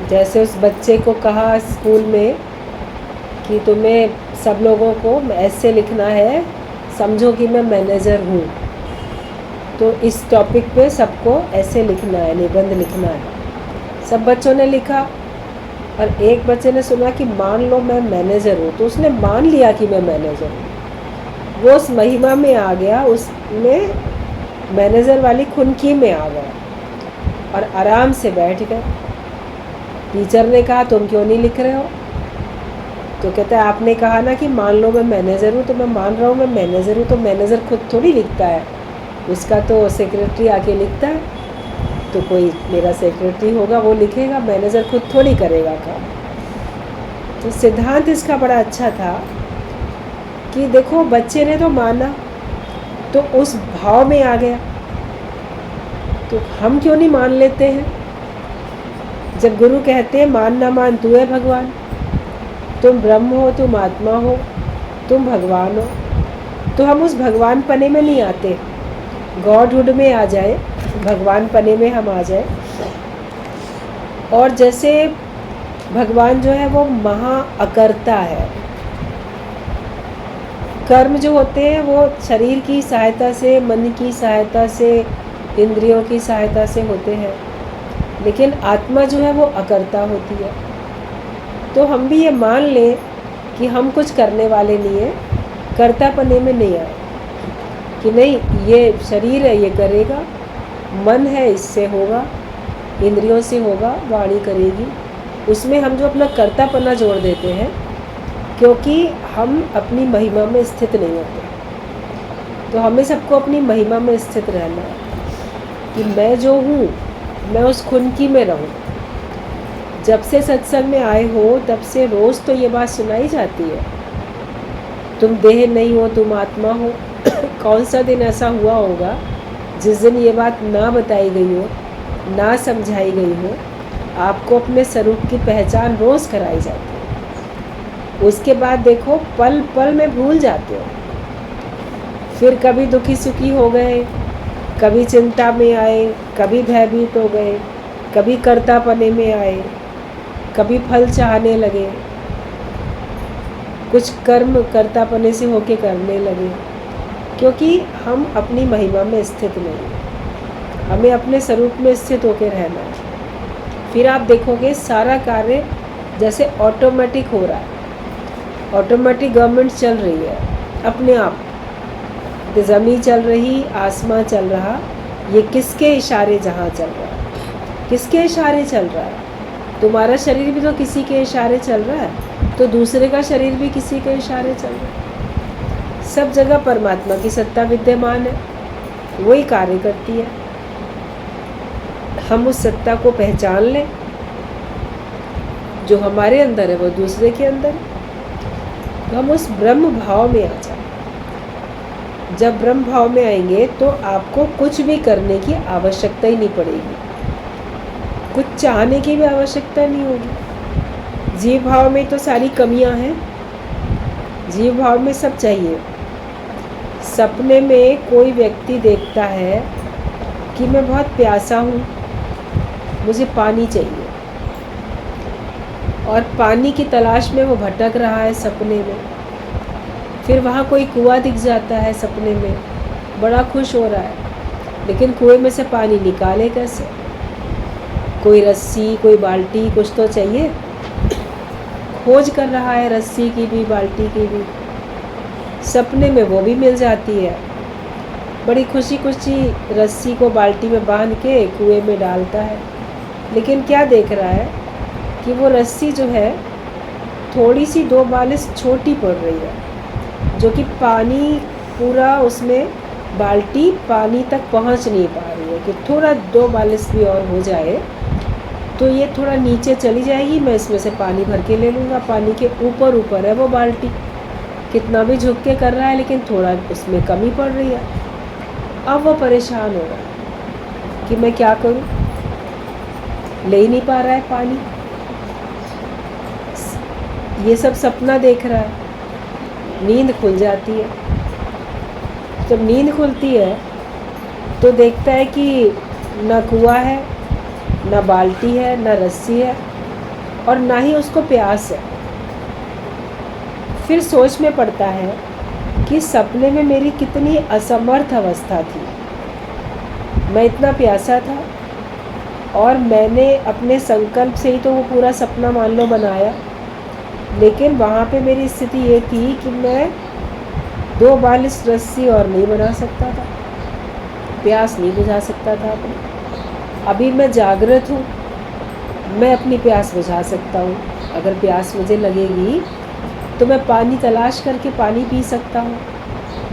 जैसे उस बच्चे को कहा स्कूल में कि तुम्हें सब लोगों को ऐसे लिखना है, समझो कि मैं मैनेजर हूँ। तो इस टॉपिक पे सबको ऐसे लिखना है, निबंध लिखना है। सब बच्चों ने लिखा और एक बच्चे ने सुना कि मान लो मैं मैनेजर हूँ, तो उसने मान लिया कि मैं मैनेजर हूँ। वो उस महिमा में आ गया, उसमें मैनेजर वाली खुनकी में आ गया और आराम से बैठ गए। टीचर ने कहा तुम क्यों नहीं लिख रहे हो? तो कहता है आपने कहा ना कि मान लो मैं मैनेजर हूँ, तो मैं मान रहा हूँ मैं मैनेजर हूँ। तो मैनेजर खुद थोड़ी लिखता है, उसका तो सेक्रेटरी आके लिखता है। तो कोई मेरा सेक्रेटरी होगा वो लिखेगा, मैनेजर खुद थोड़ी करेगा काम। तो सिद्धांत इसका बड़ा अच्छा था कि देखो बच्चे ने तो माना, तो उस भाव में आ गया। तो हम क्यों नहीं मान लेते हैं? जब गुरु कहते हैं मान ना मान तू है भगवान, तुम ब्रह्म हो, तुम आत्मा हो, तुम भगवान हो, तो हम उस भगवान पने में नहीं आते, गॉडहुड में आ जाए, भगवान पने में हम आ जाए। और जैसे भगवान जो है वो महा अकर्ता है, कर्म जो होते हैं वो शरीर की सहायता से, मन की सहायता से, इंद्रियों की सहायता से होते हैं, लेकिन आत्मा जो है वो अकर्ता होती है। तो हम भी ये मान लें कि हम कुछ करने वाले नहीं हैं, कर्तापने में नहीं आए कि नहीं ये शरीर है ये करेगा, मन है इससे होगा, इंद्रियों से होगा, वाणी करेगी। उसमें हम जो अपना कर्तापना जोड़ देते हैं, क्योंकि हम अपनी महिमा में स्थित नहीं होते। तो हमें सबको अपनी महिमा में स्थित रहना है कि मैं जो हूँ मैं उस खुनकी में रहूँ। जब से सत्संग में आए हो तब से रोज़ तो ये बात सुनाई जाती है, तुम देह नहीं हो तुम आत्मा हो। कौन सा दिन ऐसा हुआ होगा जिस दिन ये बात ना बताई गई हो, ना समझाई गई हो? आपको अपने स्वरूप की पहचान रोज़ कराई जाती है। उसके बाद देखो पल पल में भूल जाते हो। फिर कभी दुखी सुखी हो गए, कभी चिंता में आए, कभी भयभीत हो गए, कभी कर्तापने में आए, कभी फल चाहने लगे, कुछ कर्म कर्तापने से होके करने लगे, क्योंकि हम अपनी महिमा में स्थित नहीं। हमें अपने स्वरूप में स्थित होकर रहना है। फिर आप देखोगे सारा कार्य जैसे ऑटोमेटिक हो रहा है। ऑटोमेटिक गवर्नमेंट चल रही है अपने आप, ज़मीन चल रही, आसमां चल रहा। ये किसके इशारे जहाँ चल रहा है? किसके इशारे चल रहा है? तुम्हारा शरीर भी तो किसी के इशारे चल रहा है, तो दूसरे का शरीर भी किसी के इशारे चल रहा है। सब जगह परमात्मा की सत्ता विद्यमान है, वही कार्य करती है। हम उस सत्ता को पहचान लें, जो हमारे अंदर है वो दूसरे के अंदर है, तो हम उस ब्रह्म भाव में आ जाए। जब ब्रह्म भाव में आएंगे तो आपको कुछ भी करने की आवश्यकता ही नहीं पड़ेगी, कुछ चाहने की भी आवश्यकता नहीं होगी। जीव भाव में तो सारी कमियां हैं, जीव भाव में सब चाहिए। सपने में कोई व्यक्ति देखता है कि मैं बहुत प्यासा हूँ, मुझे पानी चाहिए, और पानी की तलाश में वो भटक रहा है सपने में। फिर वहाँ कोई कुआं दिख जाता है सपने में, बड़ा खुश हो रहा है, लेकिन कुएं में से पानी निकाले कैसे? कोई रस्सी, कोई बाल्टी, कुछ तो चाहिए। खोज कर रहा है रस्सी की भी, बाल्टी की भी। सपने में वो भी मिल जाती है, बड़ी खुशी खुशी रस्सी को बाल्टी में बांध के कुएं में डालता है। लेकिन क्या देख रहा है कि वो रस्सी जो है थोड़ी सी 2 बालिश छोटी पड़ रही है, जो कि पानी पूरा उसमें बाल्टी पानी तक पहुंच नहीं पा रही है। कि थोड़ा 2 बालिश भी और हो जाए तो ये थोड़ा नीचे चली जाएगी, मैं इसमें से पानी भर के ले लूँगा। पानी के ऊपर ऊपर है वो बाल्टी, कितना भी झुक के कर रहा है लेकिन थोड़ा उसमें कमी पड़ रही है। अब वो परेशान हो रहा है कि मैं क्या करूं, ले ही नहीं पा रहा है पानी। ये सब सपना देख रहा है। नींद खुल जाती है। जब नींद खुलती है तो देखता है कि ना कुआं है, ना बाल्टी है, ना रस्सी है, और ना ही उसको प्यास है। फिर सोच में पड़ता है कि सपने में मेरी कितनी असमर्थ अवस्था थी। मैं इतना प्यासा था और मैंने अपने संकल्प से ही तो वो पूरा सपना मान लो बनाया, लेकिन वहाँ पे मेरी स्थिति ये थी कि मैं 2 बालिश रस्सी और नहीं बना सकता था, प्यास नहीं बुझा सकता था अपनी। अभी मैं जागृत हूँ, मैं अपनी प्यास बुझा सकता हूँ। अगर प्यास मुझे लगेगी तो मैं पानी तलाश करके पानी पी सकता हूँ।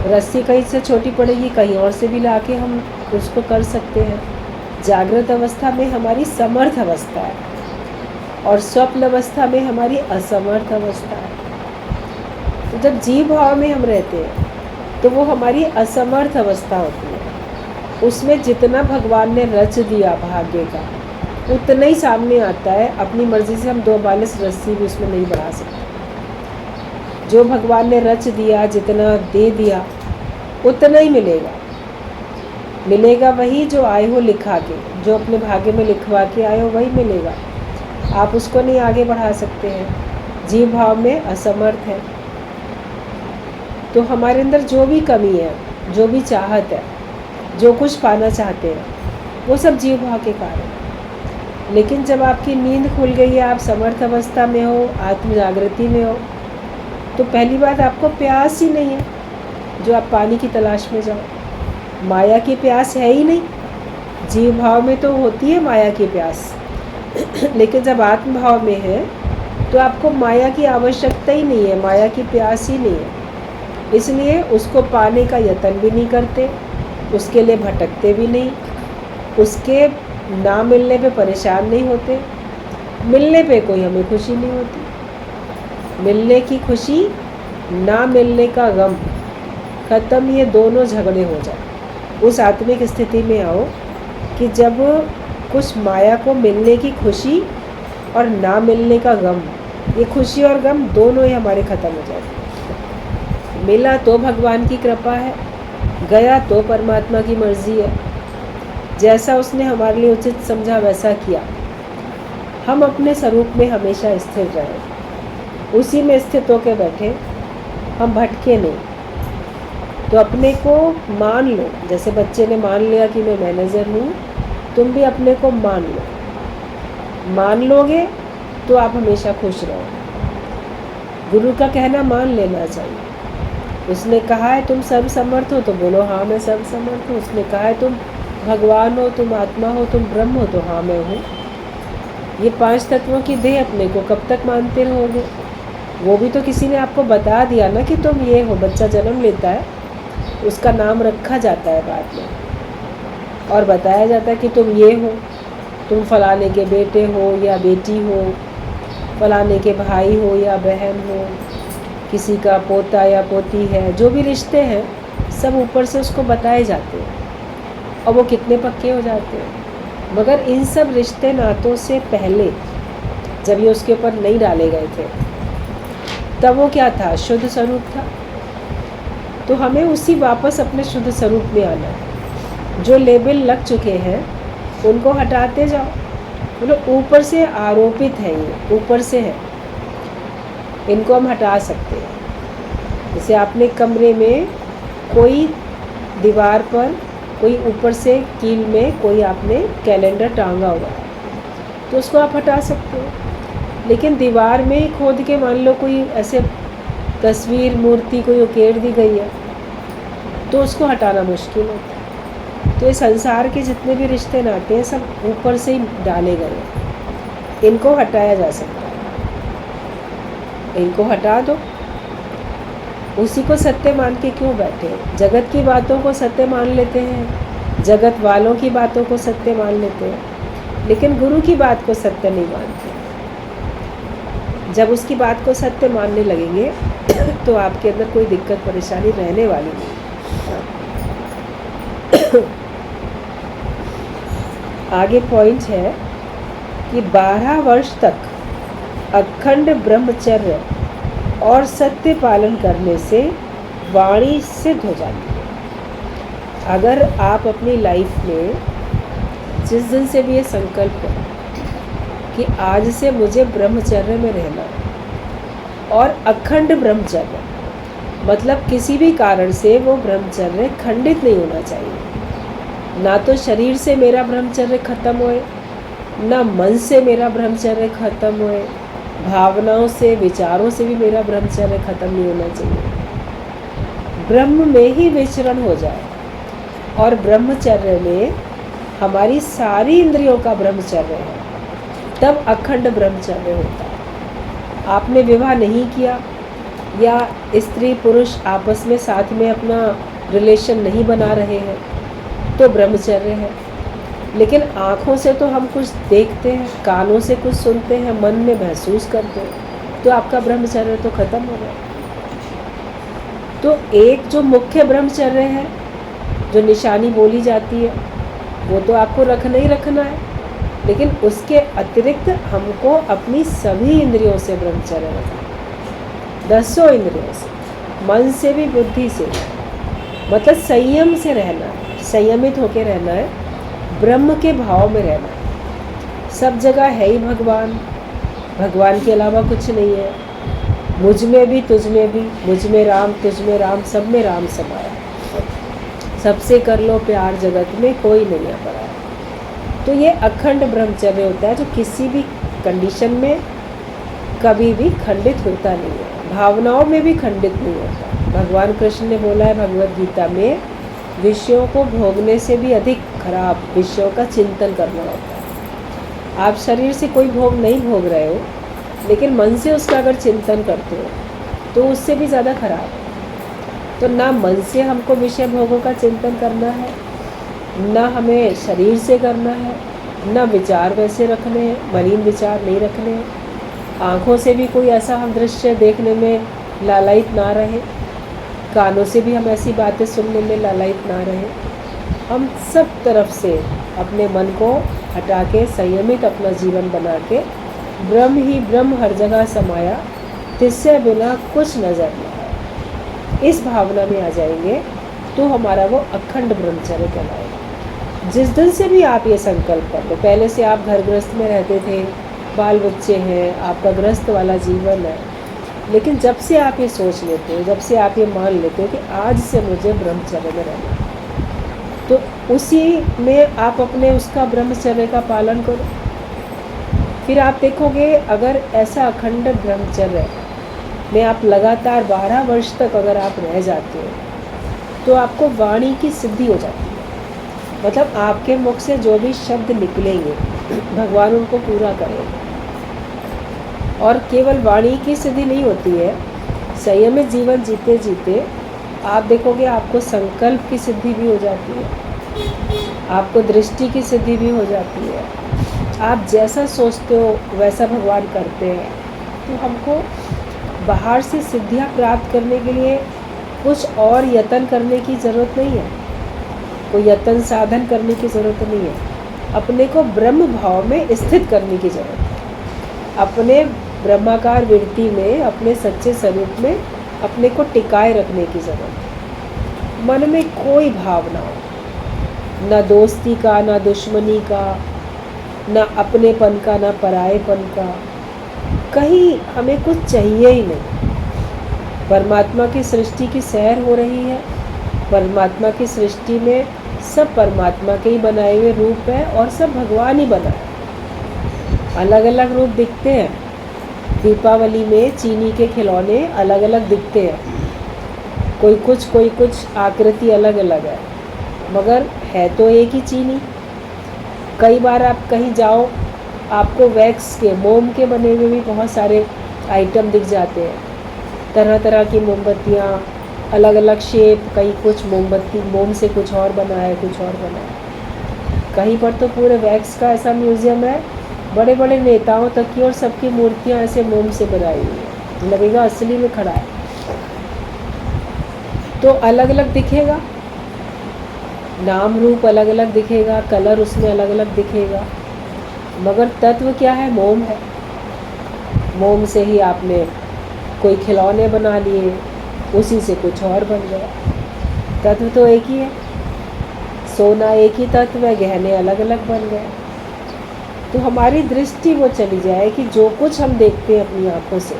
रस्सी कहीं से छोटी पड़ेगी, कहीं और से भी लाके हम उसको कर सकते हैं। जागृत अवस्था में हमारी समर्थ अवस्था है और स्वप्न अवस्था में हमारी असमर्थ अवस्था है। तो जब जीव भाव में हम रहते हैं तो वो हमारी असमर्थ अवस्था होती है। उसमें जितना भगवान ने रच दिया भाग्य का उतना ही सामने आता है। अपनी मर्ज़ी से हम 2 बालिश रस्सी भी उसमें नहीं बढ़ा सकते। जो भगवान ने रच दिया, जितना दे दिया उतना ही मिलेगा। मिलेगा वही जो आए हो लिखा के, जो अपने भाग्य में लिखवा के आए हो वही मिलेगा। आप उसको नहीं आगे बढ़ा सकते हैं। जीव भाव में असमर्थ है। तो हमारे अंदर जो भी कमी है, जो भी चाहत है, जो कुछ पाना चाहते हैं, वो सब जीव भाव के कारण। लेकिन जब आपकी नींद खुल गई है, आप समर्थ अवस्था में हो, आत्म जागृति में हो, तो पहली बात आपको प्यास ही नहीं है जो आप पानी की तलाश में जाओ। माया की प्यास है ही नहीं। जीव भाव में तो होती है माया की प्यास लेकिन जब आत्म भाव में है तो आपको माया की आवश्यकता ही नहीं है, माया की प्यास ही नहीं है। इसलिए उसको पाने का यत्न भी नहीं करते, उसके लिए भटकते भी नहीं, उसके ना मिलने पे परेशान नहीं होते। मिलने पे कोई हमें खुशी नहीं होती। मिलने की खुशी, ना मिलने का गम, ख़त्म। ये दोनों झगड़े हो जाए। उस आत्मिक स्थिति में आओ कि जब कुछ माया को मिलने की खुशी और ना मिलने का गम, ये खुशी और गम दोनों ही हमारे ख़त्म हो जाए। मिला तो भगवान की कृपा है, गया तो परमात्मा की मर्ज़ी है। जैसा उसने हमारे लिए उचित समझा वैसा किया। हम अपने स्वरूप में हमेशा स्थिर रहें, उसी में स्थित होकर बैठे, हम भटके नहीं। तो अपने को मान लो, जैसे बच्चे ने मान लिया कि मैं मैनेजर हूँ, तुम भी अपने को मान लो। मान लोगे तो आप हमेशा खुश रहो। गुरु का कहना मान लेना चाहिए। उसने कहा है तुम सर्वसमर्थ हो, तो बोलो हाँ मैं सर्वसमर्थ हूँ। उसने कहा है तुम भगवान हो, तुम आत्मा हो, तुम ब्रह्म हो, तो हाँ मैं हूँ। ये 5 तत्वों की देह अपने को कब तक मानते रहोगे? वो भी तो किसी ने आपको बता दिया ना कि तुम ये हो। बच्चा जन्म लेता है, उसका नाम रखा जाता है बाद में और बताया जाता है कि तुम ये हो, तुम फलाने के बेटे हो या बेटी हो, फलाने के भाई हो या बहन हो, किसी का पोता या पोती है। जो भी रिश्ते हैं सब ऊपर से उसको बताए जाते हैं और वो कितने पक्के हो जाते हैं। मगर इन सब रिश्ते नातों से पहले जब ये उसके ऊपर नहीं डाले गए थे तब वो क्या था? शुद्ध स्वरूप था। तो हमें उसी वापस अपने शुद्ध स्वरूप में आना है। जो लेबल लग चुके हैं उनको हटाते जाओ। मतलब ऊपर से आरोपित है, ये ऊपर से है, इनको हम हटा सकते हैं। जैसे आपने कमरे में कोई दीवार पर, कोई ऊपर से कील में कोई आपने कैलेंडर टांगा हुआ है तो उसको आप हटा सकते हो। लेकिन दीवार में ही खोद के मान लो कोई ऐसे तस्वीर, मूर्ति कोई उकेर दी गई है तो उसको हटाना मुश्किल होता है। तो ये संसार के जितने भी रिश्ते नाते हैं सब ऊपर से ही डाले गए हैं। इनको हटाया जा सकता है, इनको हटा दो। उसी को सत्य मान के क्यों बैठे? जगत की बातों को सत्य मान लेते हैं, जगत वालों की बातों को सत्य मान लेते हैं, लेकिन गुरु की बात को सत्य नहीं मानते। जब उसकी बात को सत्य मानने लगेंगे तो आपके अंदर कोई दिक्कत परेशानी रहने वाली नहीं। आगे पॉइंट है कि 12 वर्ष तक अखंड ब्रह्मचर्य और सत्य पालन करने से वाणी सिद्ध हो जाती है। अगर आप अपनी लाइफ में जिस दिन से भी ये संकल्प है कि आज से मुझे ब्रह्मचर्य में रहना है, और अखंड ब्रह्मचर्य, मतलब किसी भी कारण से वो ब्रह्मचर्य खंडित नहीं होना चाहिए। ना तो शरीर से मेरा ब्रह्मचर्य खत्म होए, ना मन से मेरा ब्रह्मचर्य खत्म होए, भावनाओं से, विचारों से भी मेरा ब्रह्मचर्य खत्म नहीं होना चाहिए। ब्रह्म में ही विचरण हो जाए, और ब्रह्मचर्य में हमारी सारी इंद्रियों का ब्रह्मचर्य है, तब अखंड ब्रह्मचर्य होता है। आपने विवाह नहीं किया, या स्त्री पुरुष आपस में साथ में अपना रिलेशन नहीं बना रहे हैं, तो ब्रह्मचर्य है। लेकिन आँखों से तो हम कुछ देखते हैं, कानों से कुछ सुनते हैं, मन में महसूस करते हैं, तो आपका ब्रह्मचर्य तो खत्म हो गया। तो एक जो मुख्य ब्रह्मचर्य है, जो निशानी बोली जाती है, वो तो आपको रखना ही रखना है, लेकिन उसके अतिरिक्त हमको अपनी सभी इंद्रियों से ब्रह्मचर्य रखना है, 10 इंद्रियों से, मन से भी, बुद्धि से, मतलब संयम से रहना है, संयमित होकर रहना है, ब्रह्म के भाव में रहना है। सब जगह है ही भगवान, भगवान के अलावा कुछ नहीं है। मुझ में भी, तुझ में भी, मुझ में राम, तुझ में राम, सब में राम समाया। सबसे कर लो प्यार, जगत में कोई नहीं है पराया। तो ये अखंड ब्रह्मचर्य होता है, जो किसी भी कंडीशन में कभी भी खंडित होता नहीं है, भावनाओं में भी खंडित नहीं होता। भगवान कृष्ण ने बोला है भगवद गीता में, विषयों को भोगने से भी अधिक खराब विषयों का चिंतन करना होता है। आप शरीर से कोई भोग नहीं भोग रहे हो, लेकिन मन से उसका अगर चिंतन करते हो, तो उससे भी ज़्यादा खराब है। तो ना मन से हमको विषय भोगों का चिंतन करना है, ना हमें शरीर से करना है, ना विचार वैसे रखने हैं, मलिन विचार नहीं रखने हैं। आँखों से भी कोई ऐसा हम दृश्य देखने में लालायित ना रहे, कानों से भी हम ऐसी बातें सुनने में लालायित ना रहे। हम सब तरफ से अपने मन को हटा के संयमित अपना जीवन बना के, ब्रह्म ही ब्रह्म हर जगह समाया, तिससे बिना कुछ नजर नहीं आया, इस भावना में आ जाएंगे, तो हमारा वो अखंड ब्रह्मचर्य कहलाएगा। जिस दिन से भी आप ये संकल्प कर लो, पहले से आप घर गृहस्थ में रहते थे, बाल बच्चे हैं, आपका गृहस्थ वाला जीवन है, लेकिन जब से आप ये सोच लेते हो, जब से आप ये मान लेते हो कि आज से मुझे ब्रह्मचर्य में रहना है, तो उसी में आप अपने उसका ब्रह्मचर्य का पालन करो। फिर आप देखोगे, अगर ऐसा अखंड ब्रह्मचर्य में आप लगातार 12 वर्ष तक अगर आप रह जाते हो, तो आपको वाणी की सिद्धि हो जाती है। मतलब आपके मुख से जो भी शब्द निकलेंगे, भगवान उनको पूरा करेंगे। और केवल वाणी की सिद्धि नहीं होती है, संयमित जीवन जीते जीते आप देखोगे आपको संकल्प की सिद्धि भी हो जाती है, आपको दृष्टि की सिद्धि भी हो जाती है। आप जैसा सोचते हो वैसा भगवान करते हैं। तो हमको बाहर से सिद्धियां प्राप्त करने के लिए कुछ और यत्न करने की ज़रूरत नहीं है, कोई यत्न साधन करने की ज़रूरत नहीं है। अपने को ब्रह्म भाव में स्थित करने की ज़रूरत है, अपने ब्रह्माकार वृत्ति में, अपने सच्चे स्वरूप में अपने को टिकाए रखने की ज़रूरत है। मन में कोई भाव ना हो, ना दोस्ती का, ना दुश्मनी का, ना अपनेपन का, ना परायेपन का, कहीं हमें कुछ चाहिए ही नहीं। परमात्मा की सृष्टि की सैर हो रही है, परमात्मा की सृष्टि में सब परमात्मा के ही बनाए हुए रूप है, और सब भगवान ही बनाए। अलग अलग रूप दिखते हैं, दीपावली में चीनी के खिलौने अलग अलग दिखते हैं, कोई कुछ आकृति अलग अलग है, मगर है तो एक ही चीनी। कई बार आप कहीं जाओ, आपको वैक्स के, मोम के बने हुए भी बहुत सारे आइटम दिख जाते हैं, तरह तरह की मोमबत्तियाँ, अलग अलग शेप, कहीं कुछ मोमबत्ती मोम से कुछ और बना है, कुछ और बना है। कहीं पर तो पूरे वैक्स का ऐसा म्यूज़ियम है, बड़े बड़े नेताओं तक की और सबकी मूर्तियाँ ऐसे मोम से बनाई हुई है, लगेगा असली में खड़ा है। तो अलग अलग दिखेगा, नाम रूप अलग अलग दिखेगा, कलर उसमें अलग अलग दिखेगा, मगर तत्व क्या है? मोम है। मोम से ही आपने कोई खिलौने बना लिए, उसी से कुछ और बन गया। तत्व तो एक ही है, सोना एक ही तत्व है, गहने अलग अलग बन गए। तो हमारी दृष्टि वो चली जाए कि जो कुछ हम देखते हैं अपनी आँखों से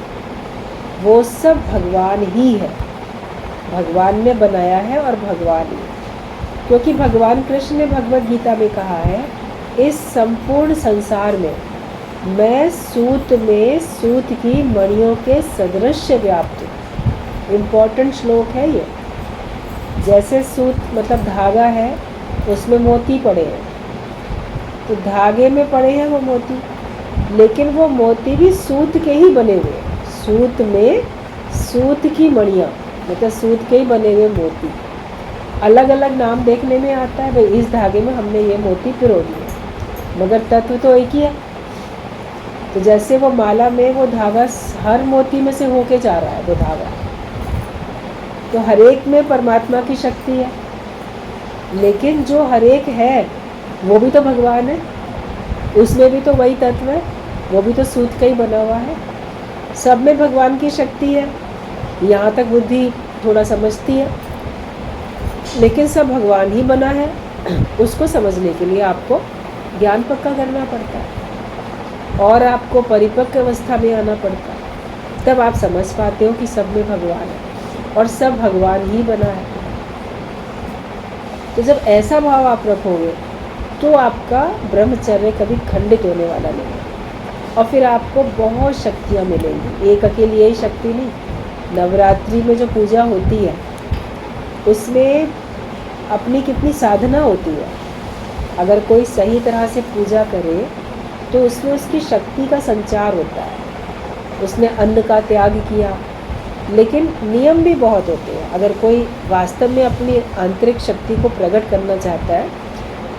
वो सब भगवान ही है, भगवान ने बनाया है और भगवान ही। क्योंकि भगवान कृष्ण ने भगवद गीता में कहा है, इस संपूर्ण संसार में मैं सूत में सूत की मणियों के सदृश व्याप्त हूँ। इम्पोर्टेंट श्लोक है ये। जैसे सूत मतलब धागा है, उसमें मोती पड़े हैं, तो धागे में पड़े हैं वो मोती, लेकिन वो मोती भी सूत के ही बने हुए। सूत में सूत की मणियाँ मतलब सूत के ही बने हुए मोती। अलग अलग नाम देखने में आता है, भाई इस धागे में हमने ये मोती पिरो दिए, मगर तत्व तो एक ही है। तो जैसे वो माला में वो धागा हर मोती में से होके जा रहा है वो धागा, तो हर एक में परमात्मा की शक्ति है। लेकिन जो हर एक है वो भी तो भगवान है, उसमें भी तो वही तत्व है, वो भी तो सूत का ही बना हुआ है। सब में भगवान की शक्ति है, यहाँ तक बुद्धि थोड़ा समझती है, लेकिन सब भगवान ही बना है। उसको समझने के लिए आपको ज्ञान पक्का करना पड़ता है और आपको परिपक्व अवस्था में आना पड़ता है, तब आप समझ पाते हो कि सब में भगवान है और सब भगवान ही बना है। तो जब ऐसा भाव आप रखोगे तो आपका ब्रह्मचर्य कभी खंडित होने वाला नहीं है और फिर आपको बहुत शक्तियाँ मिलेंगी। एक अकेली यही शक्ति नहीं, नवरात्रि में जो पूजा होती है उसमें अपनी कितनी साधना होती है। अगर कोई सही तरह से पूजा करे तो उसमें उसकी शक्ति का संचार होता है। उसने अन्न का त्याग किया, लेकिन नियम भी बहुत होते हैं। अगर कोई वास्तव में अपनी आंतरिक शक्ति को प्रकट करना चाहता है,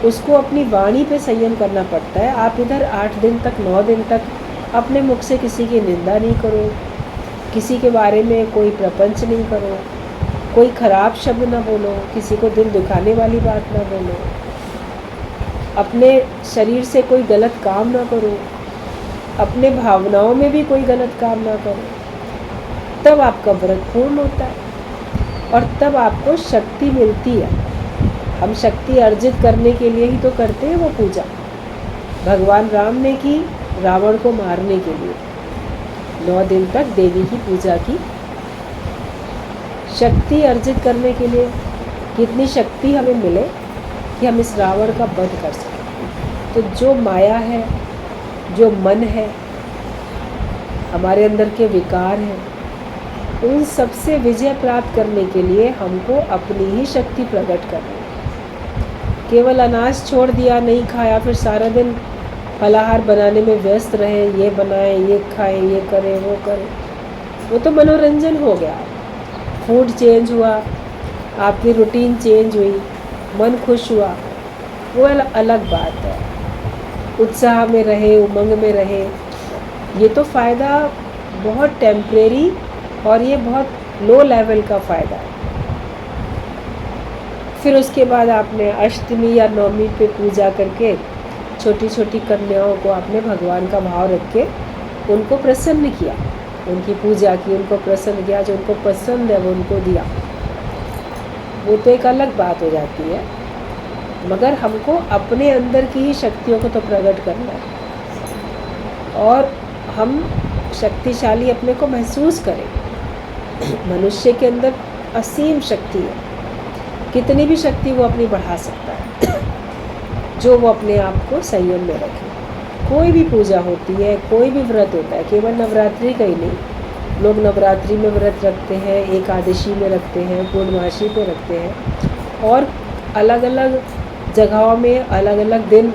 उसको अपनी वाणी पे संयम करना पड़ता है। आप इधर 8 दिन तक 9 दिन तक अपने मुख से किसी की निंदा नहीं करो, किसी के बारे में कोई प्रपंच नहीं करो, कोई खराब शब्द ना बोलो, किसी को दिल दुखाने वाली बात ना बोलो, अपने शरीर से कोई गलत काम ना करो, अपने भावनाओं में भी कोई गलत काम ना करो। तब आपका व्रत पूर्ण होता है और तब आपको शक्ति मिलती है। हम शक्ति अर्जित करने के लिए ही तो करते हैं वो पूजा। भगवान राम ने की रावण को मारने के लिए, 9 दिन तक देवी की पूजा की, शक्ति अर्जित करने के लिए। कितनी शक्ति हमें मिले कि हम इस रावण का वध कर सकें। तो जो माया है, जो मन है, हमारे अंदर के विकार हैं, उन सब से विजय प्राप्त करने के लिए हमको अपनी ही शक्ति प्रकट करनी है। केवल अनाज छोड़ दिया, नहीं खाया, फिर सारा दिन फलाहार बनाने में व्यस्त रहे, ये बनाएं, ये खाएं, ये करें, वो करें, वो तो मनोरंजन हो गया। फूड चेंज हुआ, आपकी रूटीन चेंज हुई, मन खुश हुआ, वो अलग बात है। उत्साह में रहे, उमंग में रहे, ये तो फ़ायदा बहुत टेम्परेरी और ये बहुत लो लेवल का फ़ायदा है। फिर उसके बाद आपने अष्टमी या नवमी पे पूजा करके छोटी छोटी कन्याओं को आपने भगवान का भाव रख के उनको प्रसन्न किया, उनकी पूजा की, उनको प्रसन्न किया, जो उनको पसंद है वो उनको दिया। वो तो एक अलग बात हो जाती है, मगर हमको अपने अंदर की ही शक्तियों को तो प्रकट करना है और हम शक्तिशाली अपने को महसूस करें। मनुष्य के अंदर असीम शक्ति है, कितनी भी शक्ति वो अपनी बढ़ा सकता है, जो वो अपने आप को संयम में रखे। कोई भी पूजा होती है, कोई भी व्रत होता है, केवल नवरात्रि का ही नहीं। लोग नवरात्रि में व्रत रखते हैं, एकादशी में रखते हैं, पूर्णमासी पे रखते हैं, और अलग अलग जगहों में अलग अलग दिन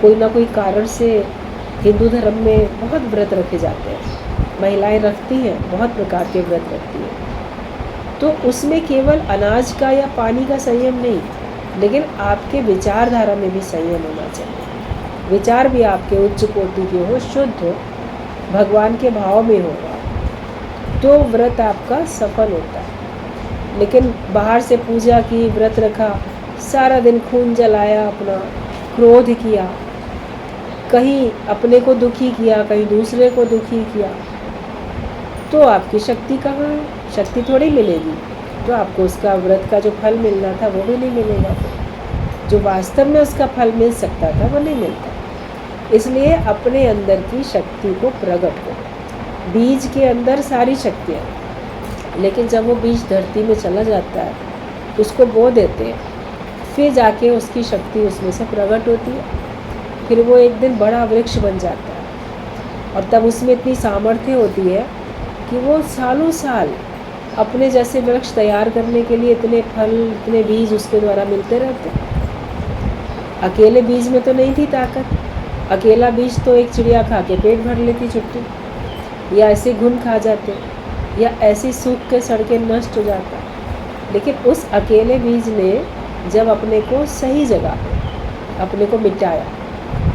कोई ना कोई कारण से हिंदू धर्म में बहुत व्रत रखे जाते हैं। महिलाएं रखती हैं, बहुत प्रकार के व्रत रखती हैं। तो उसमें केवल अनाज का या पानी का संयम नहीं, लेकिन आपके विचारधारा में भी संयम होना चाहिए। विचार भी आपके उच्च कोटि के हो, शुद्ध हो, भगवान के भाव में होगा, तो व्रत आपका सफल होता है। लेकिन बाहर से पूजा की, व्रत रखा, सारा दिन खून जलाया, अपना क्रोध किया, कहीं अपने को दुखी किया, कहीं दूसरे को दुखी किया, तो आपकी शक्ति कहाँ है? शक्ति थोड़ी मिलेगी। तो आपको उसका व्रत का जो फल मिलना था वो भी नहीं मिलेगा। जो वास्तव में उसका फल मिल सकता था वो नहीं मिलता। इसलिए अपने अंदर की शक्ति को प्रकट करो। बीज के अंदर सारी शक्तियाँ, लेकिन जब वो बीज धरती में चला जाता है, उसको बो देते हैं, फिर जाके उसकी शक्ति उसमें से प्रकट होती है। फिर वो एक दिन बड़ा वृक्ष बन जाता है और तब उसमें इतनी सामर्थ्य होती है कि वो सालों साल अपने जैसे वृक्ष तैयार करने के लिए इतने फल, इतने बीज उसके द्वारा मिलते रहते। अकेले बीज में तो नहीं थी ताकत। अकेला बीज तो एक चिड़िया खा के पेट भर लेती छुट्टी, या ऐसे घुन खा जाते, या ऐसे सूख के सड़के नष्ट हो जाता। लेकिन उस अकेले बीज ने जब अपने को सही जगह पे अपने को मिटाया,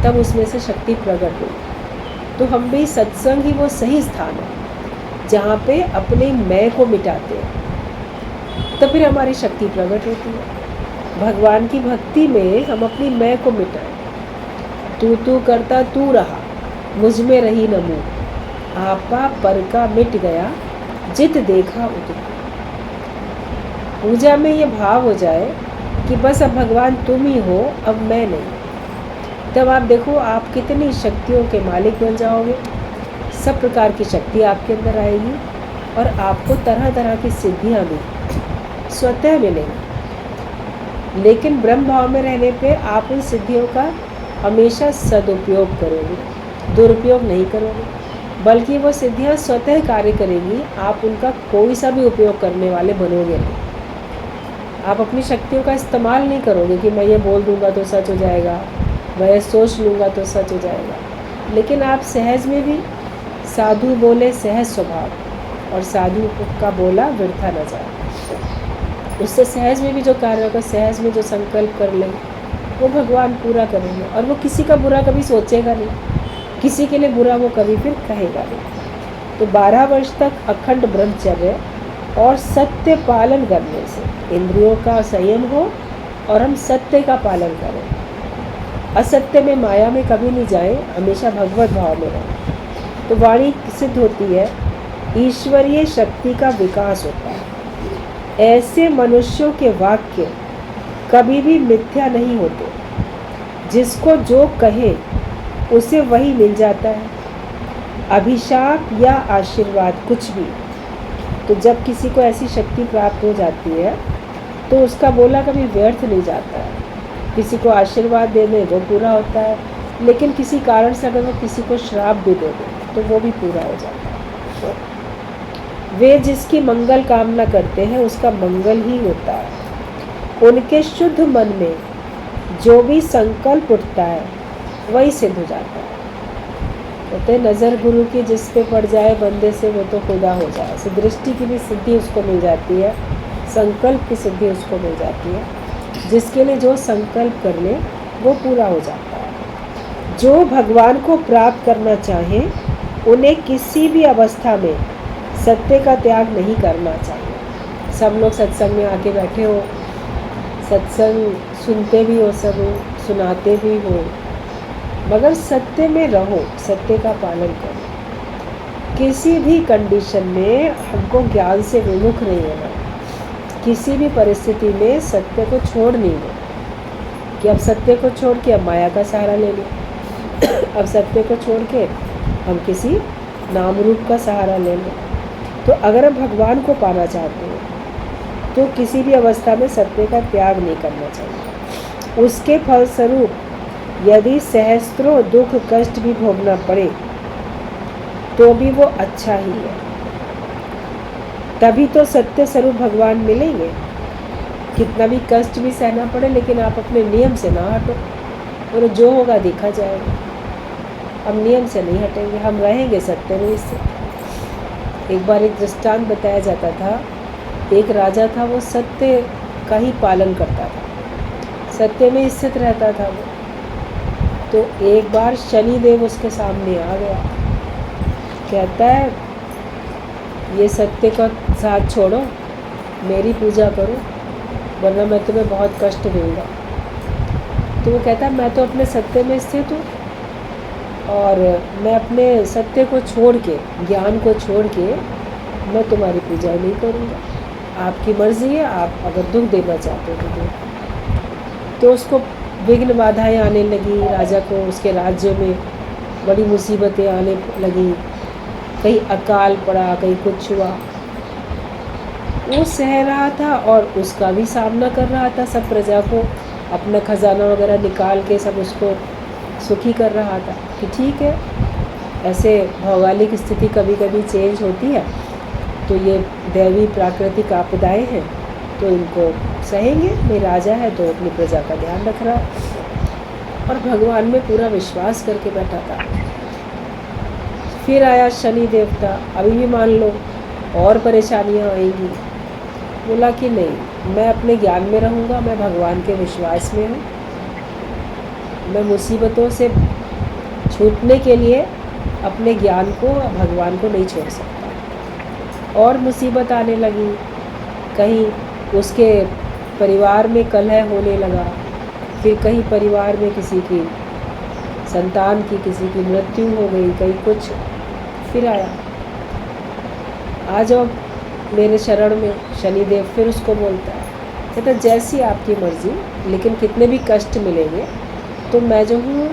तब उसमें से शक्ति प्रकट हुई। तो हम भी सत्संग ही वो सही स्थान है जहाँ पे अपने मैं को मिटाते हैं, तब फिर हमारी शक्ति प्रकट होती है। भगवान की भक्ति में हम अपनी मैं को मिटाएं। तू करता तू रहा, मुझ में रही न मुँह, आपा पर का मिट गया, जित देखा उत। पूजा में ये भाव हो जाए कि बस अब भगवान तुम ही हो, अब मैं नहीं, तब आप देखो आप कितनी शक्तियों के मालिक बन जाओगे। सब प्रकार की शक्ति आपके अंदर आएगी और आपको तरह तरह की सिद्धियाँ भी स्वतः मिलेंगी। लेकिन ब्रह्म भाव में रहने पे आप उन सिद्धियों का हमेशा सदुपयोग करोगे, दुरुपयोग नहीं करोगे, बल्कि वो सिद्धियाँ स्वतः कार्य करेंगी। आप उनका कोई सा भी उपयोग करने वाले बनोगे नहीं। आप अपनी शक्तियों का इस्तेमाल नहीं करोगे कि मैं ये बोल दूंगा तो सच हो जाएगा, मैं ये सोच लूँगा तो सच हो जाएगा। लेकिन आप सहज में भी साधु बोले सहज स्वभाव, और साधु का बोला व्यर्था न जाए। उससे सहज में भी जो कार्य होगा, सहज में जो संकल्प कर ले, वो भगवान पूरा करेंगे। और वो किसी का बुरा कभी सोचेगा नहीं, किसी के लिए बुरा वो कभी फिर कहेगा नहीं। तो 12 वर्ष तक अखंड ब्रह्मचर्य और सत्य पालन करने से इंद्रियों का संयम हो और हम सत्य का पालन करें। असत्य में, माया में कभी नहीं जाए, हमेशा भगवत भाव में रहें। तो वाणी सिद्ध होती है, ईश्वरीय शक्ति का विकास होता है। ऐसे मनुष्यों के वाक्य कभी भी मिथ्या नहीं होते। जिसको जो कहे उसे वही मिल जाता है, अभिशाप या आशीर्वाद कुछ भी। तो जब किसी को ऐसी शक्ति प्राप्त हो जाती है तो उसका बोला कभी व्यर्थ नहीं जाता है। किसी को आशीर्वाद दे दे वो पूरा होता है, लेकिन किसी कारण से अगर वो किसी को श्राप भी दे दे तो वो भी पूरा हो जाता है। वे जिसकी मंगल कामना करते हैं उसका मंगल ही होता है। उनके शुद्ध मन में जो भी संकल्प उठता है वही सिद्ध हो जाता है। कहते नज़र गुरु की जिस पे पड़ जाए बंदे से वो तो खुदा हो जाए। से दृष्टि की भी सिद्धि उसको मिल जाती है, संकल्प की सिद्धि उसको मिल जाती है। जिसके लिए जो संकल्प कर ले वो पूरा हो जाता है। जो भगवान को प्राप्त करना चाहें उन्हें किसी भी अवस्था में सत्य का त्याग नहीं करना चाहिए। सब लोग सत्संग में आके बैठे हो, सत्संग सुनते भी हो, सब सुनाते भी हो, मगर सत्य में रहो, सत्य का पालन करो। किसी भी कंडीशन में हमको ज्ञान से विमुख नहीं होना। किसी भी परिस्थिति में सत्य को छोड़ नहीं दो कि अब सत्य को छोड़ के अब माया का सहारा ले लें, अब सत्य को छोड़ के हम किसी नाम रूप का सहारा ले लें। तो अगर हम भगवान को पाना चाहते हैं तो किसी भी अवस्था में सत्य का त्याग नहीं करना चाहिए। उसके फलस्वरूप यदि सहस्त्रों दुख कष्ट भी भोगना पड़े तो भी वो अच्छा ही है। तभी तो सत्य स्वरूप भगवान मिलेंगे। कितना भी कष्ट भी सहना पड़े लेकिन आप अपने नियम से ना हटो, और जो होगा देखा जाएगा। हम नियम से नहीं हटेंगे, हम रहेंगे सत्य में। इससे एक बार एक दृष्टांत बताया जाता था। एक राजा था, वो सत्य का ही पालन करता था, सत्य में स्थित रहता था वो। तो एक बार शनिदेव उसके सामने आ गया, कहता है ये सत्य का साथ छोड़ो, मेरी पूजा करो, वरना मैं तुम्हें बहुत कष्ट दूंगा। तो वो कहता है मैं तो अपने सत्य में स्थित हूँ और मैं अपने सत्य को छोड़ के, ज्ञान को छोड़ के मैं तुम्हारी पूजा नहीं करूँगा। आपकी मर्ज़ी है, आप अगर दुख देना चाहते हो तो। तो उसको विघ्न बाधाएं आने लगी, राजा को उसके राज्य में बड़ी मुसीबतें आने लगी, कहीं अकाल पड़ा, कहीं कुछ हुआ। वो सह रहा था और उसका भी सामना कर रहा था, सब प्रजा को अपना खजाना वगैरह निकाल के सब उसको सुखी कर रहा था कि ठीक है, ऐसे भौगोलिक स्थिति कभी कभी चेंज होती है, तो ये दैवी प्राकृतिक आपदाएं हैं, तो इनको सहेंगे। मैं राजा है तो अपनी प्रजा का ध्यान रख रहा है और भगवान में पूरा विश्वास करके बैठा था। फिर आया शनि देवता, अभी भी मान लो और परेशानियां आएंगी। बोला कि नहीं, मैं अपने ज्ञान में रहूँगा, मैं भगवान के विश्वास में हूँ, मैं मुसीबतों से छूटने के लिए अपने ज्ञान को, भगवान को नहीं छोड़ सकता। और मुसीबत आने लगी, कहीं उसके परिवार में कलह होने लगा, फिर कहीं परिवार में किसी की संतान की, किसी की मृत्यु हो गई, कहीं कुछ। फिर आया, आ जाओ मेरे शरण में। शनिदेव फिर उसको बोलता है, कहता जैसी आपकी मर्जी, लेकिन कितने भी कष्ट मिलेंगे तो मैं जो हूँ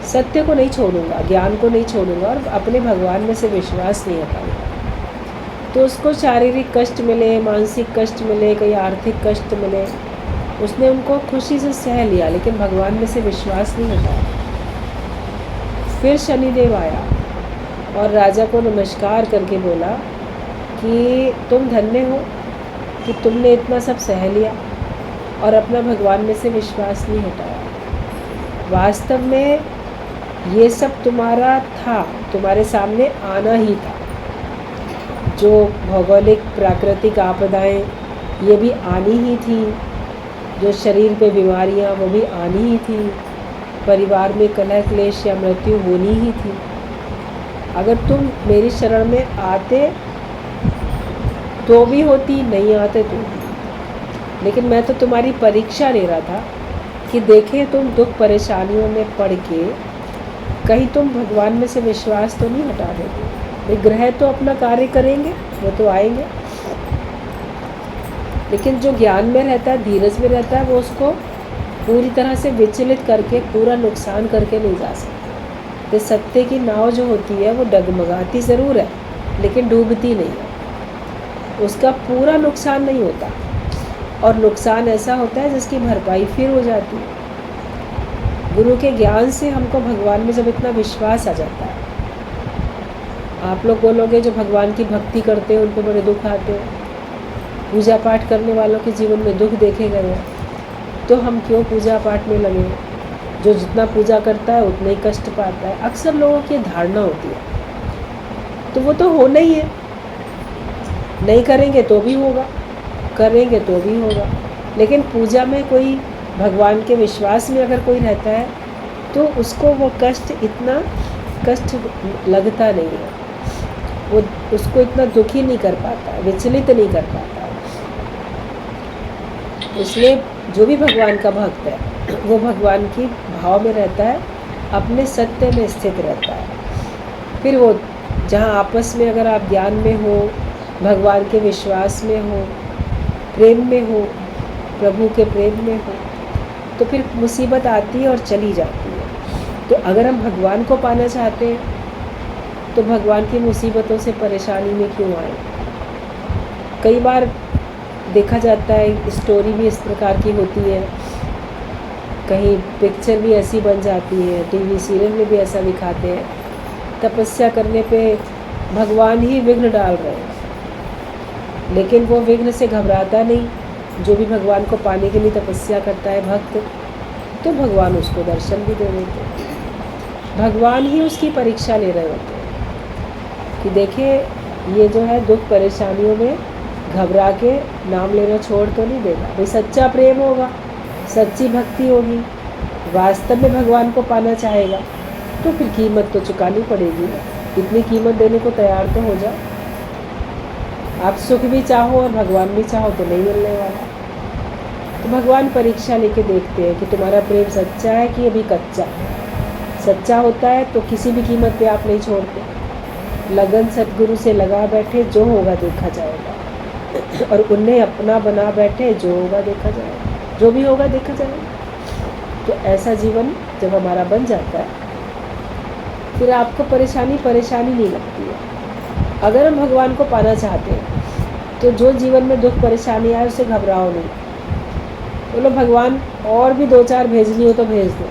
सत्य को नहीं छोड़ूंगा, ज्ञान को नहीं छोड़ूंगा और अपने भगवान में से विश्वास नहीं हटाऊंगा। तो उसको शारीरिक कष्ट मिले, मानसिक कष्ट मिले, कहीं आर्थिक कष्ट मिले, उसने उनको खुशी से सह लिया, लेकिन भगवान में से विश्वास नहीं हटाया। फिर शनिदेव आया और राजा को नमस्कार करके बोला कि तुम धन्य हो कि तुमने इतना सब सह लिया और अपना भगवान में से विश्वास नहीं हटाया। वास्तव में ये सब तुम्हारा था, तुम्हारे सामने आना ही था। जो भौगोलिक प्राकृतिक आपदाएं, ये भी आनी ही थी, जो शरीर पे बीमारियां, वो भी आनी ही थी, परिवार में कलह क्लेश या मृत्यु होनी ही थी। अगर तुम मेरी शरण में आते तो भी होती, नहीं आते तो भी। लेकिन मैं तो तुम्हारी परीक्षा ले रहा था कि देखें तुम दुख परेशानियों में पड़ के कहीं तुम भगवान में से विश्वास तो नहीं हटा देते। ग्रह तो अपना कार्य करेंगे, वो तो आएंगे, लेकिन जो ज्ञान में रहता है, धीरज में रहता है, वो उसको पूरी तरह से विचलित करके, पूरा नुकसान करके नहीं जा सकता। तो सत्य की नाव जो होती है वो डगमगाती ज़रूर है, लेकिन डूबती नहीं है, उसका पूरा नुकसान नहीं होता। और नुकसान ऐसा होता है जिसकी भरपाई फिर हो जाती है। गुरु के ज्ञान से हमको भगवान में जब इतना विश्वास आ जाता है, आप लोग बोलोगे जो भगवान की भक्ति करते हैं उन पर बड़े दुख आते हैं, पूजा पाठ करने वालों के जीवन में दुख देखे गए हैं, तो हम क्यों पूजा पाठ में लगे? जो जितना पूजा करता है उतना ही कष्ट पाता है, अक्सर लोगों की धारणा होती है। तो वो तो होना ही है, नहीं करेंगे तो भी होगा, करेंगे तो भी होगा। लेकिन पूजा में कोई भगवान के विश्वास में अगर कोई रहता है तो उसको वो कष्ट, इतना कष्ट लगता नहीं है, वो उसको इतना दुखी नहीं कर पाता, विचलित नहीं कर पाता। इसलिए जो भी भगवान का भक्त है वो भगवान की भाव में रहता है, अपने सत्य में स्थित रहता है। फिर वो जहाँ आपस में अगर आप ज्ञान में हो, भगवान के विश्वास में हो, प्रेम में हो, प्रभु के प्रेम में हो, तो फिर मुसीबत आती है और चली जाती है। तो अगर हम भगवान को पाना चाहते हैं तो भगवान की मुसीबतों से परेशानी में क्यों आए? कई बार देखा जाता है, स्टोरी भी इस प्रकार की होती है, कहीं पिक्चर भी ऐसी बन जाती है, टीवी सीरियल में भी ऐसा दिखाते हैं, तपस्या करने पे भगवान ही विघ्न डाल रहे हैं, लेकिन वो विघ्न से घबराता नहीं। जो भी भगवान को पाने के लिए तपस्या करता है भक्त, तो भगवान उसको दर्शन भी दे देते हैं। भगवान ही उसकी परीक्षा ले रहे होते हैं कि देखिए ये जो है दुख परेशानियों में घबरा के नाम लेना छोड़ तो नहीं देगा। भाई सच्चा प्रेम होगा, सच्ची भक्ति होगी, वास्तव में भगवान को पाना चाहेगा, तो फिर कीमत तो चुकानी पड़ेगी। इतनी कीमत देने को तैयार तो हो जाओ। आप सुख भी चाहो और भगवान भी चाहो तो नहीं मिलने वाला। तो भगवान परीक्षा लेके देखते हैं कि तुम्हारा प्रेम सच्चा है कि अभी कच्चा है। सच्चा होता है तो किसी भी कीमत पे आप नहीं छोड़ते, लगन सतगुरु से लगा बैठे, जो होगा देखा जाएगा, और उन्हें अपना बना बैठे, जो होगा देखा जाएगा, जो भी होगा देखा जाएगा। तो ऐसा जीवन जब हमारा बन जाता है फिर आपको परेशानी नहीं लगती है। अगर हम भगवान को पाना चाहते हैं तो जो जीवन में दुख परेशानी आए उसे घबराओ नहीं, बोलो भगवान और भी 2-4 भेजनी हो तो भेज दो,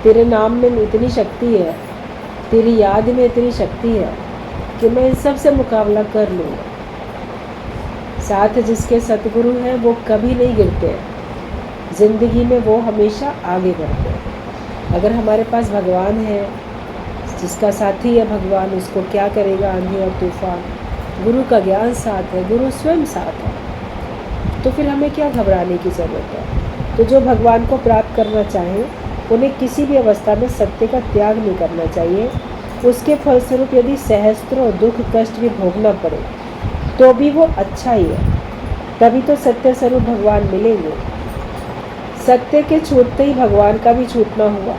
तेरे नाम में इतनी शक्ति है, तेरी याद में इतनी शक्ति है कि मैं इन सब से मुकाबला कर लूँगा। साथ जिसके सतगुरु हैं वो कभी नहीं गिरते हैं, ज़िंदगी में वो हमेशा आगे बढ़ते हैं। अगर हमारे पास भगवान है, जिसका साथी है भगवान, उसको क्या करेगा आंधी और तूफान। गुरु का ज्ञान साथ है, गुरु स्वयं साथ है, तो फिर हमें क्या घबराने की ज़रूरत है। तो जो भगवान को प्राप्त करना चाहे उन्हें किसी भी अवस्था में सत्य का त्याग नहीं करना चाहिए। उसके फलस्वरूप यदि सहस्त्रों दुख कष्ट भी भोगना पड़े तो भी वो अच्छा ही है, तभी तो सत्य स्वरूप भगवान मिलेंगे। सत्य के छूटते ही भगवान का भी छूटना हुआ।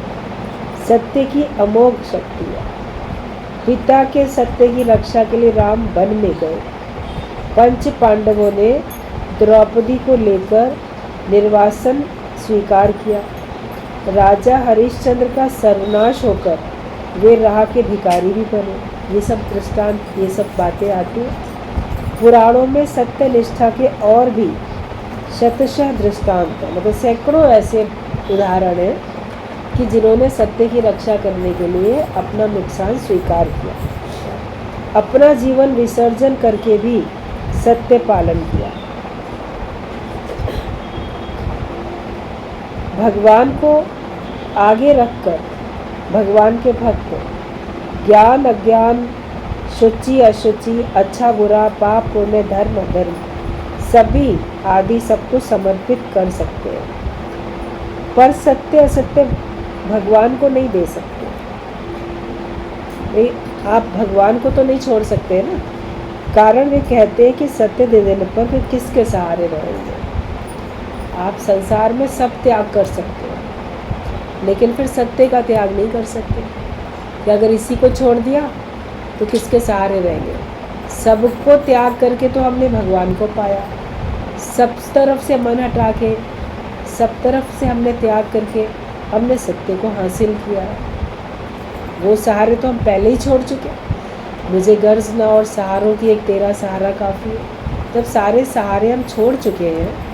सत्य की अमोघ शक्ति है। पिता के सत्य की रक्षा के लिए राम वन में गए। पंच पांडवों ने द्रौपदी को लेकर निर्वासन स्वीकार किया। राजा हरिश्चंद्र का सर्वनाश होकर वे राह के भिखारी भी बने। ये सब दृष्टांत, ये सब बातें आती हैं पुराणों में। सत्य निष्ठा के और भी शतशः दृष्टांत हैं, मतलब सैकड़ों ऐसे उदाहरण हैं कि जिन्होंने सत्य की रक्षा करने के लिए अपना नुकसान स्वीकार किया, अपना जीवन विसर्जन करके भी सत्य पालन किया। भगवान को आगे रखकर भगवान के भक्त ज्ञान अज्ञान, शुचि अशुचि, अच्छा बुरा, पाप पुण्य, धर्म अधर्म सभी आदि सब कुछ समर्पित कर सकते हैं, पर सत्य असत्य भगवान को नहीं दे सकते। आप भगवान को तो नहीं छोड़ सकते ना, कारण वे कहते हैं कि सत्य दे देने पर फिर किसके सहारे रहेंगे। आप संसार में सब त्याग कर सकते हैं लेकिन फिर सत्य का त्याग नहीं कर सकते कि अगर इसी को छोड़ दिया तो किसके सहारे रहेंगे। सबको त्याग करके तो हमने भगवान को पाया, सब तरफ से मन हटा के, सब तरफ से हमने त्याग करके हमने सत्य को हासिल किया। वो सहारे तो हम पहले ही छोड़ चुके। मुझे गर्ज ना और सहारों की, एक तेरा सहारा काफ़ी है। जब सारे सहारे हम छोड़ चुके हैं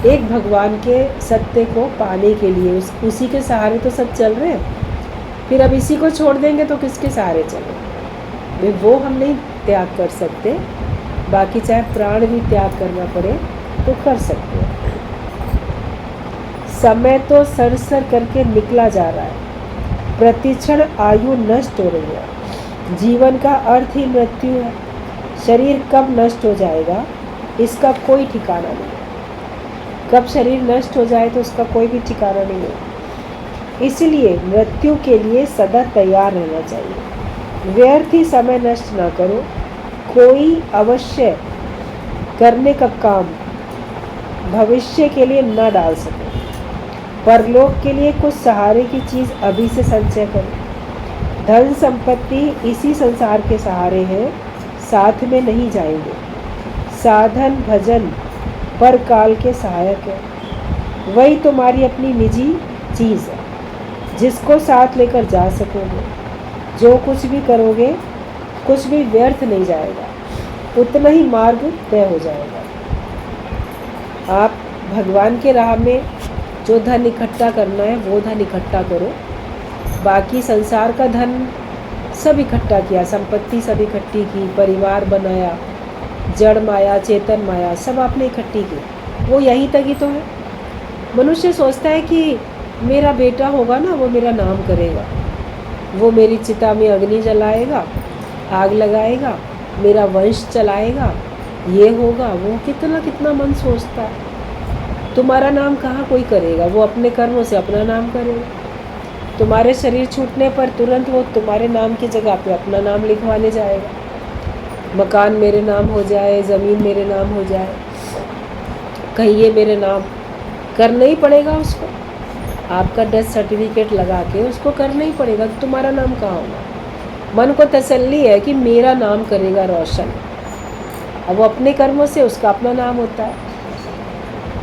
एक भगवान के सत्य को पाने के लिए, उसी के सहारे तो सब चल रहे हैं, फिर अब इसी को छोड़ देंगे तो किसके सहारे चलें। वो हम नहीं त्याग कर सकते, बाकी चाहे प्राण भी त्याग करना पड़े तो कर सकते हैं। समय तो सरसर करके निकला जा रहा है, प्रतिक्षण आयु नष्ट हो रही है। जीवन का अर्थ ही मृत्यु है। शरीर कब नष्ट हो जाएगा इसका कोई ठिकाना नहीं। कब शरीर नष्ट हो जाए तो उसका कोई भी ठिकाना नहीं है। इसलिए मृत्यु के लिए सदा तैयार रहना चाहिए। व्यर्थ ही समय नष्ट ना करो। कोई अवश्य करने का काम भविष्य के लिए न डाल सको। परलोक के लिए कुछ सहारे की चीज़ अभी से संचय करो। धन संपत्ति इसी संसार के सहारे हैं, साथ में नहीं जाएंगे। साधन भजन पर काल के सहायक है। वही तुम्हारी अपनी निजी चीज़ है जिसको साथ लेकर जा सकोगे। जो कुछ भी करोगे कुछ भी व्यर्थ नहीं जाएगा, उतना ही मार्ग तय हो जाएगा। आप भगवान के राह में जो धन इकट्ठा करना है वो धन इकट्ठा करो। बाकी संसार का धन सब इकट्ठा किया, संपत्ति सब इकट्ठी की, परिवार बनाया, जड़ माया चेतन माया सब आपने इकट्ठी की, वो यहीं तक ही तो है। मनुष्य सोचता है कि मेरा बेटा होगा ना, वो मेरा नाम करेगा, वो मेरी चिता में अग्नि जलाएगा, आग लगाएगा, मेरा वंश चलाएगा, ये होगा वो। कितना कितना मन सोचता है। तुम्हारा नाम कहाँ कोई करेगा, वो अपने कर्मों से अपना नाम करेगा। तुम्हारे शरीर छूटने पर तुरंत वो तुम्हारे नाम की जगह पे अपना नाम लिखवाने जाएगा। मकान मेरे नाम हो जाए, ज़मीन मेरे नाम हो जाए, कहिए मेरे नाम, करना ही पड़ेगा उसको। आपका डेथ सर्टिफिकेट लगा के उसको करना ही पड़ेगा। तो तुम्हारा नाम कहाँ होगा। मन को तसल्ली है कि मेरा नाम करेगा रोशन, अब वो अपने कर्मों से उसका अपना नाम होता है।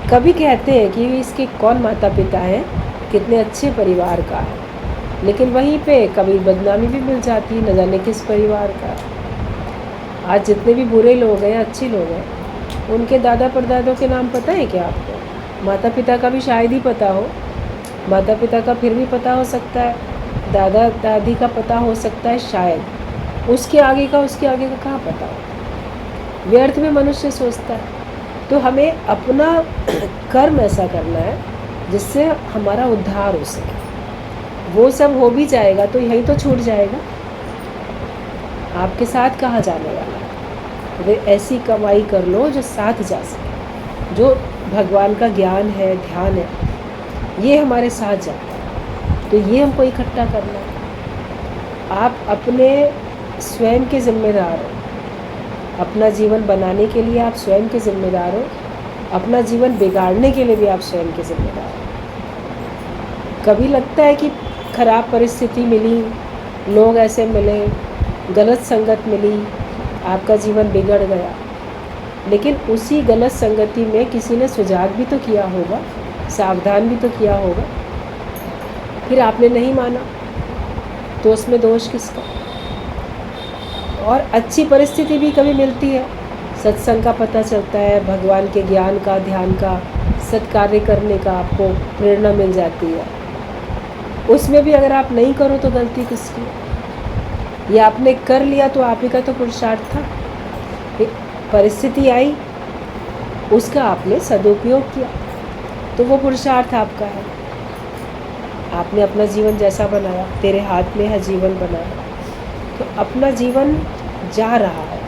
कभी कहते हैं कि इसके कौन माता पिता हैं, कितने अच्छे परिवार का है, लेकिन वहीं पे कभी बदनामी भी मिल जाती है, न जाने किस परिवार का। आज जितने भी बुरे लोग हैं, अच्छे लोग हैं, उनके दादा परदादों के नाम पता है क्या आपको? माता पिता का भी शायद ही पता हो, माता पिता का फिर भी पता हो सकता है, दादा दादी का पता हो सकता है शायद, उसके आगे का कहाँ पता हो। व्यर्थ में मनुष्य सोचता है। तो हमें अपना कर्म ऐसा करना है जिससे हमारा उद्धार हो सके। वो सब हो भी जाएगा तो यही तो छूट जाएगा, आपके साथ कहाँ जाने वाला है। वे ऐसी कमाई कर लो जो साथ जा सके, जो भगवान का ज्ञान है, ध्यान है, ये हमारे साथ जाता है। तो ये हमको इकट्ठा करना है। आप अपने स्वयं के जिम्मेदार हो, अपना जीवन बनाने के लिए आप स्वयं के जिम्मेदार हो, अपना जीवन बिगाड़ने के लिए भी आप स्वयं के जिम्मेदार हो। कभी लगता है कि खराब परिस्थिति मिली, लोग ऐसे मिले, गलत संगत मिली, आपका जीवन बिगड़ गया, लेकिन उसी गलत संगति में किसी ने सुजाग भी तो किया होगा, सावधान भी तो किया होगा, फिर आपने नहीं माना, तो उसमें दोष किसका। और अच्छी परिस्थिति भी कभी मिलती है, सत्संग का पता चलता है, भगवान के ज्ञान का, ध्यान का, सत्कार्य करने का आपको प्रेरणा मिल जाती है। उसमें भी अगर आप नहीं करो तो गलती किसकी? या आपने कर लिया तो आप ही का तो पुरुषार्थ था। परिस्थिति आई, उसका आपने सदुपयोग किया, तो वो पुरुषार्थ आपका है। आपने अपना जीवन जैसा बनाया, तेरे हाथ में है जीवन बनाया, तो अपना जीवन जा रहा है,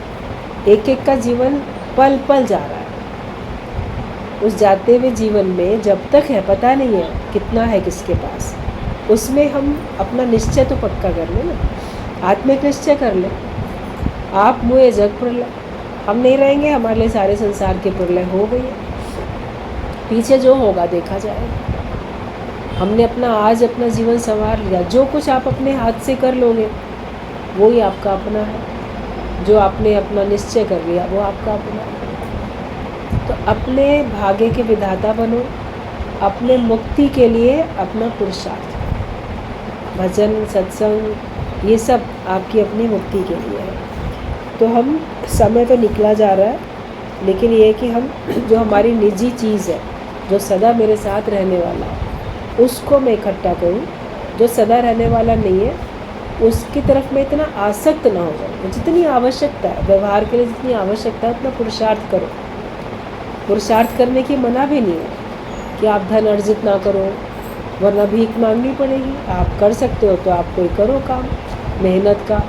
एक एक का जीवन पल पल जा रहा है। उस जाते हुए जीवन में जब तक है, पता नहीं है कितना है किसके पास, उसमें हम अपना निश्चय तो पक्का कर लें ना, आत्मिक निश्चय कर लें। आप मुए जग प्रलय, हम नहीं रहेंगे, हमारे लिए सारे संसार की प्रलय हो गई है, पीछे जो होगा देखा जाएगा। हमने आज अपना जीवन संवार लिया, जो कुछ आप अपने हाथ से कर लोगे वो ही आपका अपना है, जो आपने अपना निश्चय कर लिया वो आपका अपना है। तो अपने भाग्य के विधाता बनो, अपने मुक्ति के लिए अपना पुरुषार्थ, भजन सत्संग ये सब आपकी अपनी मुक्ति के लिए है। तो हम समय तो निकला जा रहा है, लेकिन ये है कि हम जो हमारी निजी चीज़ है, जो सदा मेरे साथ रहने वाला है, उसको मैं इकट्ठा करूं। जो सदा रहने वाला नहीं है उसकी तरफ मैं इतना आसक्त ना हो जाऊँ। जितनी आवश्यकता है व्यवहार के लिए, जितनी आवश्यकता है उतना पुरुषार्थ करो। पुरुषार्थ करने की मना भी नहीं है कि आप धन अर्जित ना करो, वरना भीख मांगनी पड़ेगी। आप कर सकते हो तो आप कोई करो काम, मेहनत का,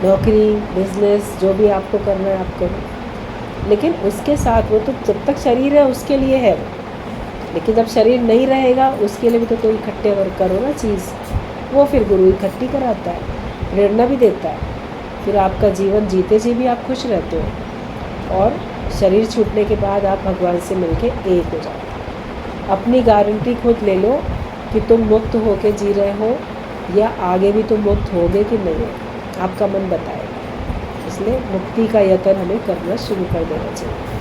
नौकरी, बिजनेस, जो भी आपको करना है आप करो। लेकिन उसके साथ वो तो जब तक शरीर है उसके लिए है वो, लेकिन जब शरीर नहीं रहेगा उसके लिए भी तो कोई इकट्ठे करो ना चीज़। वो फिर गुरु इकट्ठी कराता है, प्रेरणा भी देता है। फिर आपका जीवन जीते जी भी आप खुश रहते हो, और शरीर छूटने के बाद आप भगवान से मिलके एक हो जाते हो। अपनी गारंटी खुद ले लो कि तुम मुक्त होके जी रहे हो, या आगे भी तुम मुक्त होगे कि नहीं, आपका मन बताएगा। इसलिए मुक्ति का यत्न हमें करना शुरू कर देना चाहिए।